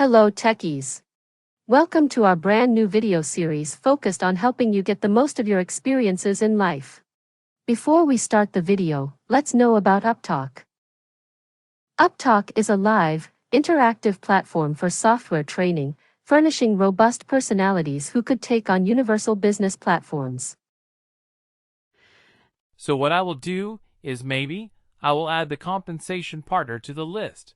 Hello techies. Welcome to our brand new video series focused on helping you get the most of your experiences in life. Before we start the video, let's know about Upptalk. Upptalk is a live, interactive platform for software training, furnishing robust personalities who could take on universal business platforms. So what I will do is maybe I will add the compensation partner to the list.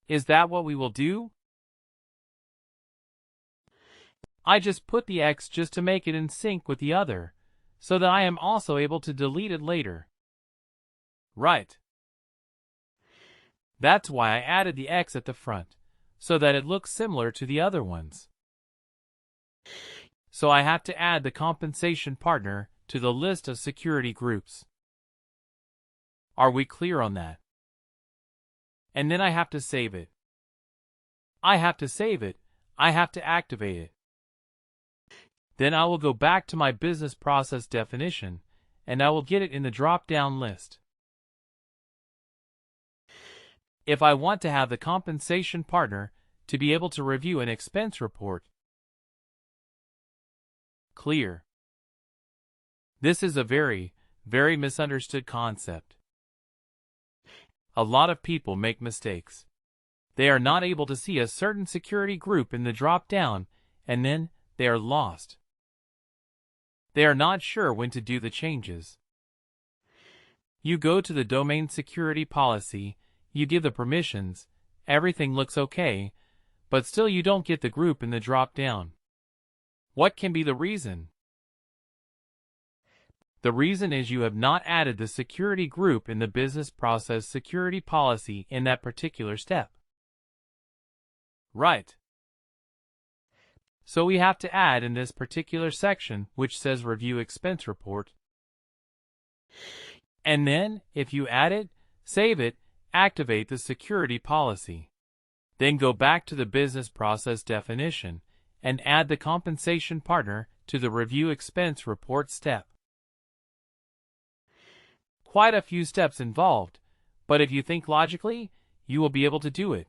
Is that what we will do? I just put the X just to make it in sync with the other, so that I am also able to delete it later. Right. That's why I added the X at the front, so that it looks similar to the other ones. So I have to add the compensation partner to the list of security groups. Are we clear on that? And then I have to save it. I have to save it. I have to activate it. Then I will go back to my business process definition, and I will get it in the drop-down list. If I want to have the compensation partner to be able to review an expense report. Clear. This is a very, very misunderstood concept. A lot of people make mistakes. They are not able to see a certain security group in the drop-down, and then they are lost. They are not sure when to do the changes. You go to the domain security policy, you give the permissions, everything looks okay, but still you don't get the group in the drop-down. What can be the reason? The reason is you have not added the security group in the business process security policy in that particular step. Right. So we have to add in this particular section which says Review Expense Report. And then, if you add it, save it, activate the security policy. Then go back to the business process definition and add the compensation partner to the Review Expense Report step. Quite a few steps involved, but if you think logically, you will be able to do it.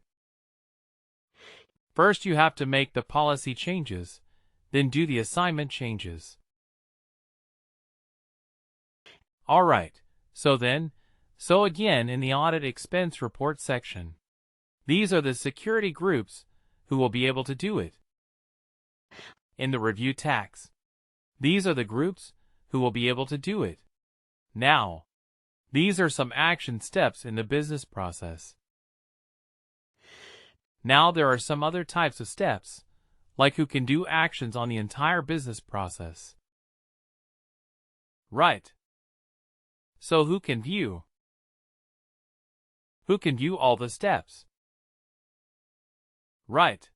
First you have to make the policy changes, then do the assignment changes. Alright, so again in the Audit Expense Report section. These are the security groups who will be able to do it. In the Review Tax, these are the groups who will be able to do it. Now, these are some action steps in the business process. Now there are some other types of steps, like who can do actions on the entire business process. Right. So who can view? Who can view all the steps? Right.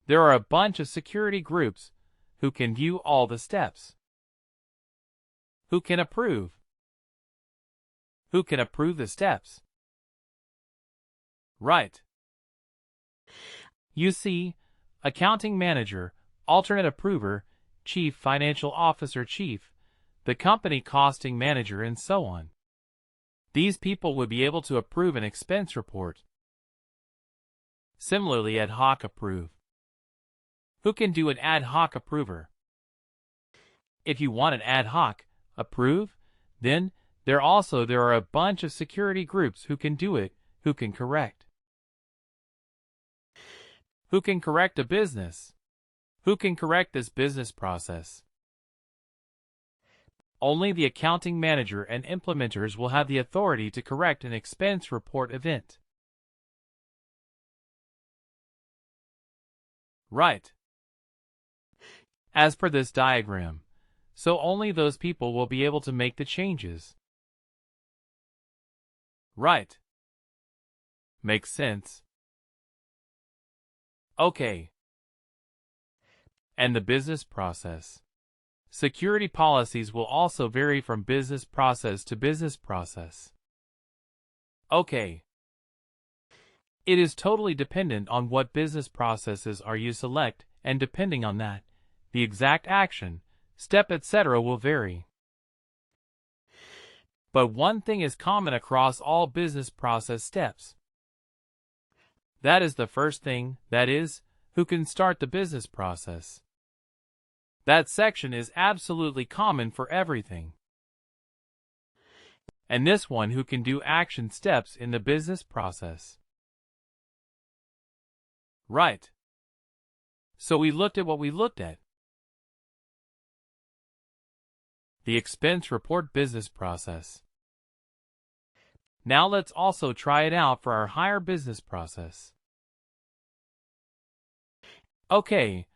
There are a bunch of security groups who can view all the steps. Who can approve? Who can approve the steps? Right. You see, accounting manager, alternate approver, chief financial officer chief, the company costing manager and so on. These people would be able to approve an expense report. Similarly, ad hoc approve. Who can do an ad hoc approver? If you want an ad hoc approve, then there are a bunch of security groups who can do it, who can correct. Who can correct a business? Who can correct this business process? Only the accounting manager and implementers will have the authority to correct an expense report event. Right. As per this diagram, so only those people will be able to make the changes. Right. Makes sense. Okay. And the business process. Security policies will also vary from business process to business process. Okay. It is totally dependent on what business processes are you select, and depending on that, the exact action, step etc. will vary. But one thing is common across all business process steps. That is the first thing, that is, who can start the business process. That section is absolutely common for everything. And this one, who can do action steps in the business process. Right. So we looked at what we looked at. The expense report business process. Now let's also try it out for our hire business process. Okay,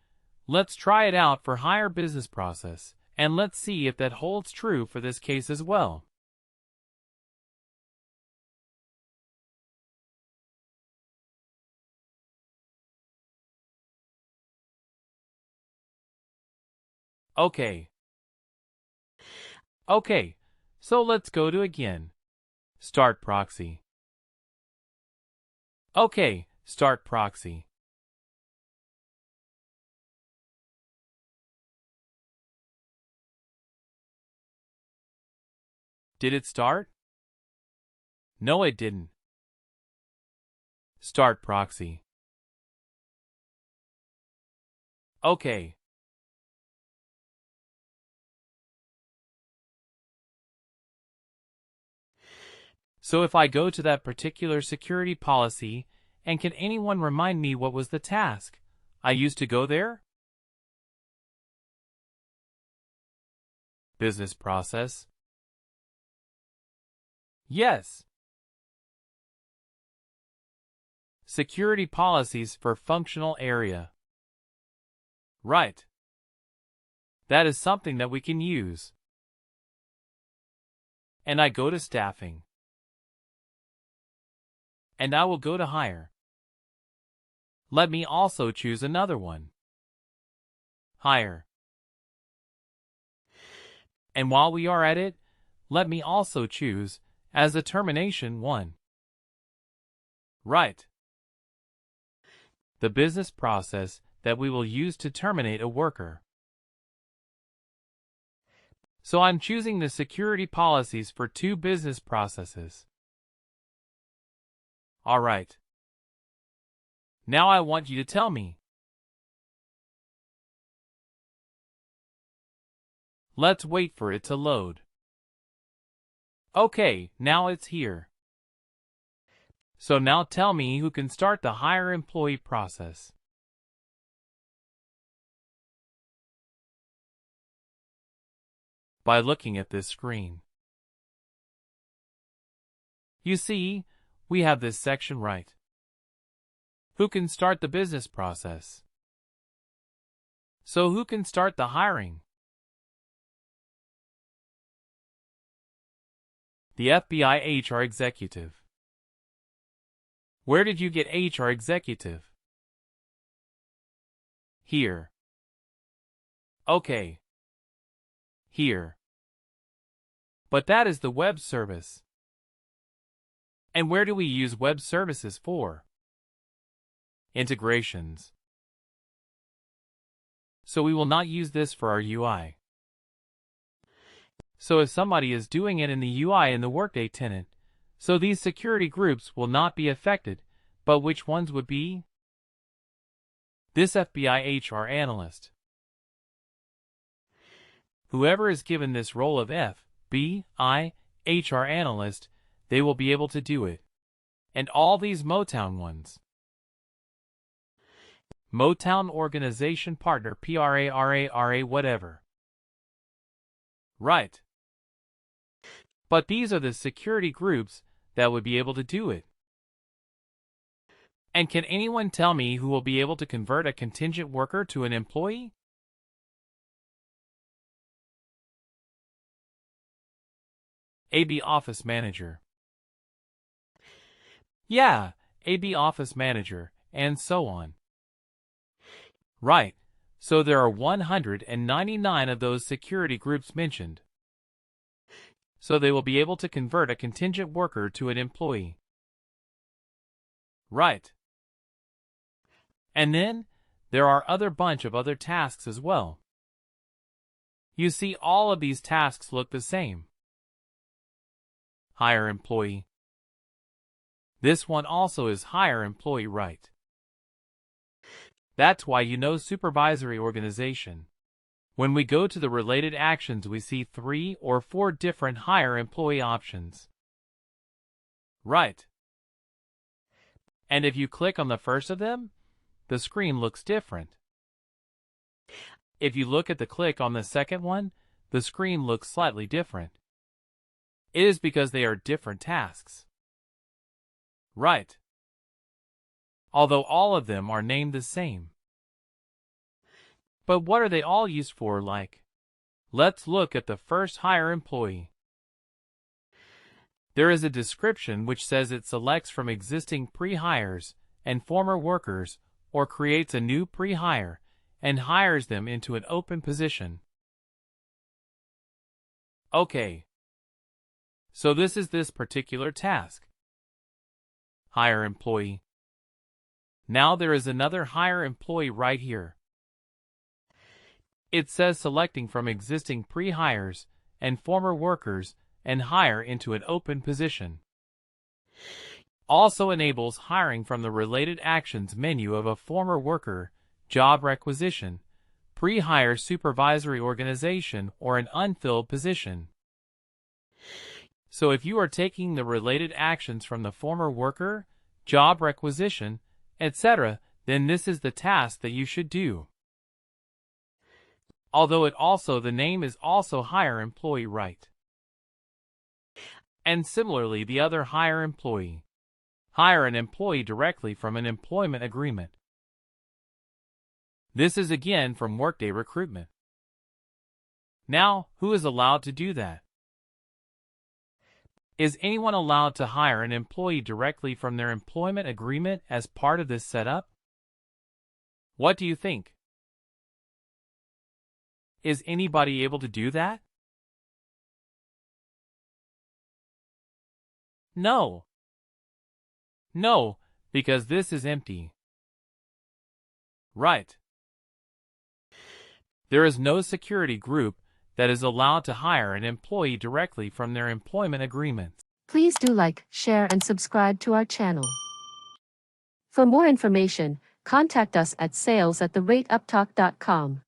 let's try it out for hire business process, and let's see if that holds true for this case as well. Okay, so let's go to again. Start proxy. Okay, start proxy. Did it start? No, it didn't. Start proxy. Okay. So if I go to that particular security policy, and can anyone remind me what was the task I used to go there? Business process. Yes. Security policies for functional area. Right. That is something that we can use. And I go to staffing. And I will go to hire. Let me also choose another one. Hire. And while we are at it, let me also choose as a termination one. Right. The business process that we will use to terminate a worker. So I'm choosing the security policies for two business processes. All right. Now I want you to tell me. Let's wait for it to load. Okay, now it's here. So now tell me who can start the hire employee process. By looking at this screen. You see, we have this section right. Who can start the business process? So who can start the hiring? The FBI HR executive. Where did you get HR executive? Here. Okay. Here. But that is the web service. And where do we use web services for? Integrations. So we will not use this for our UI. So if somebody is doing it in the UI in the Workday tenant, so these security groups will not be affected, but which ones would be? This FBI HR analyst. Whoever is given this role of FBI HR analyst, they will be able to do it. And all these Motown ones. Motown Organization Partner PRARARA whatever. Right. But these are the security groups that would be able to do it. And can anyone tell me who will be able to convert a contingent worker to an employee? AB Office Manager. Yeah, AB Office Manager, and so on. Right, so there are 199 of those security groups mentioned. So they will be able to convert a contingent worker to an employee. Right. And then, there are other bunch of other tasks as well. You see, all of these tasks look the same. hire employee. This one also is hire employee right. That's why you know supervisory organization. When we go to the related actions, we see 3 or 4 different hire employee options. Right. And if you click on the first of them, the screen looks different. If you look at the click on the second one, the screen looks slightly different. It is because they are different tasks. Right. Although all of them are named the same. But what are they all used for like? Let's look at the first hire employee. There is a description which says it selects from existing pre-hires and former workers or creates a new pre-hire and hires them into an open position. Okay. So this is this particular task. Hire employee. Now there is another hire employee right here. It says selecting from existing pre-hires and former workers and hire into an open position. Also enables hiring from the related actions menu of a former worker, job requisition, pre-hire supervisory organization, or an unfilled position. So if you are taking the related actions from the former worker, job requisition, etc., then this is the task that you should do. Although the name is also hire employee right. And similarly the other hire employee. Hire an employee directly from an employment agreement. This is again from Workday Recruitment. Now, who is allowed to do that? Is anyone allowed to hire an employee directly from their employment agreement as part of this setup? What do you think? Is anybody able to do that? No. No, because this is empty. Right. There is no security group that is allowed to hire an employee directly from their employment agreements. Please do like, share, and subscribe to our channel. For more information, contact us at sales@upptalk.com.